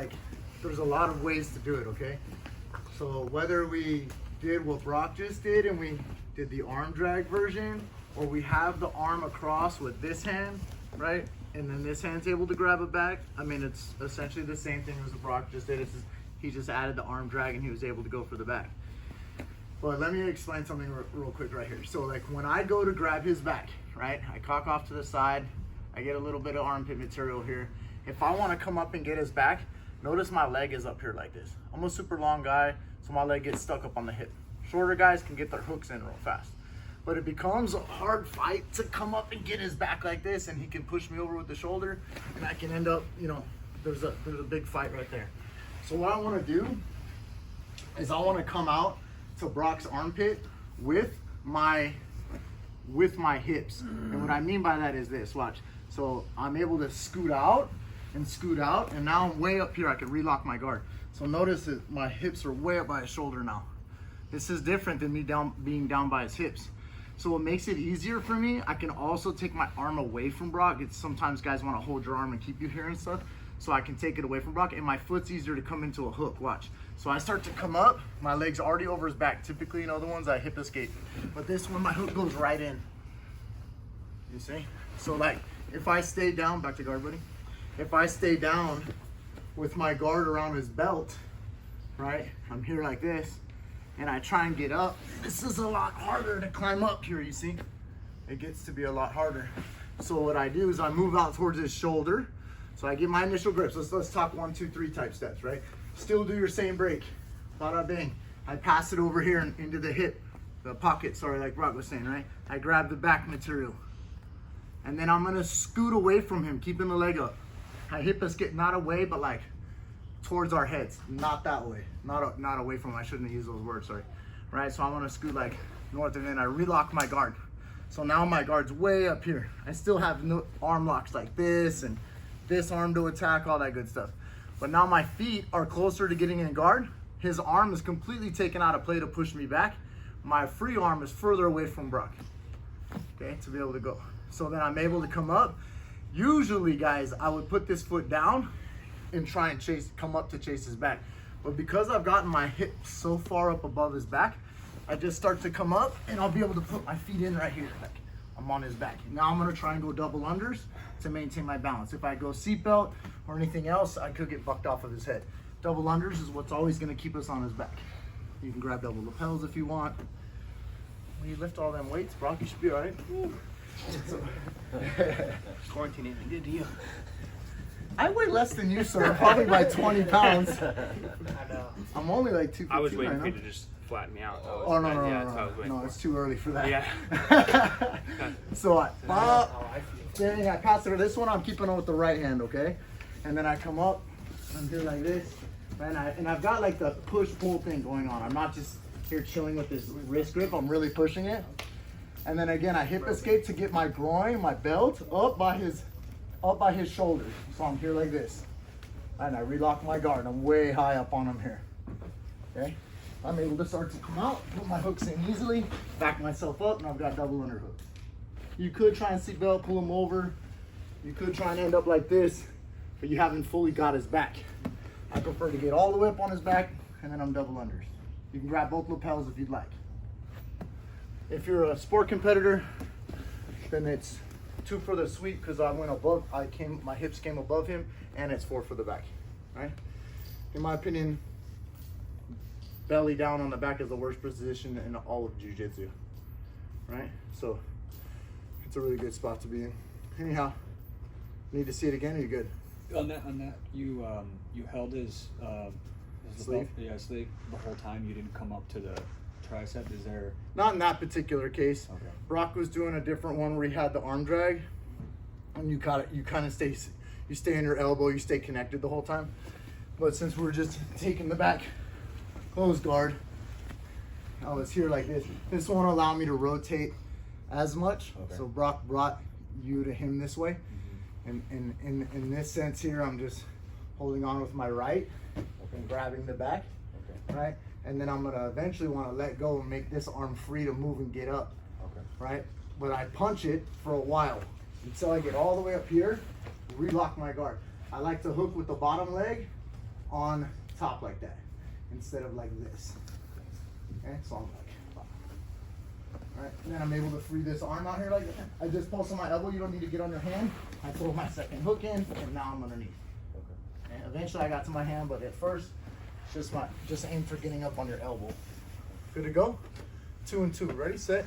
like, there's a lot of ways to do it, okay? So whether we did what Brock just did and we did the arm drag version, or we have the arm across with this hand, right? And then this hand's able to grab it back. I mean, it's essentially the same thing as what Brock just did. He just added the arm drag and he was able to go for the back. But let me explain something real quick right here. So like when I go to grab his back, right? I cock off to the side. I get a little bit of armpit material here. If I want to come up and get his back, notice my leg is up here like this. I'm a super long guy, so my leg gets stuck up on the hip. Shorter guys can get their hooks in real fast. But it becomes a hard fight to come up and get his back like this, and he can push me over with the shoulder, and I can end up, you know, there's a big fight right there. So what I want to do is I want to come out to Brock's armpit with my hips. And what I mean by that is this, watch. So I'm able to scoot out, and now I'm way up here. I can relock my guard. So notice that my hips are way up by his shoulder now. This is different than me being down by his hips. So what makes it easier for me, I can also take my arm away from Brock. It's sometimes guys want to hold your arm and keep you here and stuff. So I can take it away from Brock, and my foot's easier to come into a hook, watch. So I start to come up, my leg's already over his back. Typically, you know, the ones I hip escape. But this one, my hook goes right in. You see? So like, if I stay down, back to guard, buddy. If I stay down with my guard around his belt, right? I'm here like this, and I try and get up. This is a lot harder to climb up here, you see? It gets to be a lot harder. So what I do is I move out towards his shoulder. So I get my initial grips. Let's talk 1, 2, 3 type steps, right? Still do your same break. Bada bang. I pass it over here and into the hip, the pocket, sorry, like Brock was saying, right? I grab the back material. And then I'm gonna scoot away from him, keeping the leg up. I hip escape, not away, but like towards our heads, not that way, not away from him. I shouldn't have used those words, sorry. Right, so I wanna scoot like north, and then I relock my guard. So now my guard's way up here. I still have no arm locks like this, and this arm to attack, all that good stuff. But now my feet are closer to getting in guard. His arm is completely taken out of play to push me back. My free arm is further away from Brock, okay, to be able to go. So then I'm able to come up. Usually, guys, I would put this foot down and try and come up to chase his back. But because I've gotten my hips so far up above his back, I just start to come up, and I'll be able to put my feet in right here. Like I'm on his back. Now I'm gonna try and go double unders to maintain my balance. If I go seatbelt or anything else, I could get bucked off of his head. Double unders is what's always gonna keep us on his back. You can grab double lapels if you want. When you lift all them weights, Brock, you should be all right. Quarantine ain't good to you. I weigh less than you, sir, probably by 20 pounds. I know. I'm only like 215. I was waiting for right you now. to just flatten me out. Oh, no, Yeah, that's what I was waiting no, for. it's too early for that. Yeah. So I pass it to this one, I'm keeping on with the right hand, okay? And then I come up, I'm here like this, and I've got like the push-pull thing going on. I'm not just here chilling with this wrist grip, I'm really pushing it. And then again, I hip escape to get my groin, my belt, up by his shoulder. So I'm here like this. And I relock my guard, I'm way high up on him here, okay? I'm able to start to come out, put my hooks in easily, back myself up, and I've got double underhook. You could try and seatbelt, pull him over. You could try and end up like this, but you haven't fully got his back. I prefer to get all the way up on his back, and then I'm double unders. You can grab both lapels if you'd like. If you're a sport competitor, then it's 2 for the sweep because I went above, my hips came above him, and it's 4 for the back, right? In my opinion, belly down on the back is the worst position in all of jiu-jitsu, right? So it's a really good spot to be in. Anyhow, need to see it again, or you good? On that, you held his Sleeve? sleeve the whole time. You didn't come up to the tricep. Is there? Not in that particular case. Okay. Brock was doing a different one where he had the arm drag, and you kind of stay in your elbow, you stay connected the whole time. But since we're just taking the back closed guard, I was here like this. This won't allow me to rotate as much. Okay. So Brock brought you to him this way. And in this sense here, I'm just holding on with my right and grabbing the back, Okay. right? And then I'm gonna eventually wanna let go and make this arm free to move and get up, Okay. right? But I punch it for a while until I get all the way up here, relock my guard. I like to hook with the bottom leg on top like that instead of like this. Okay, so I'm like, alright, then I'm able to free this arm out here like that. I just pulse on my elbow, you don't need to get on your hand. I throw my second hook in, and now I'm underneath. And eventually I got to my hand, but at first, just aim for getting up on your elbow. Good to go? 2 and 2, ready, set.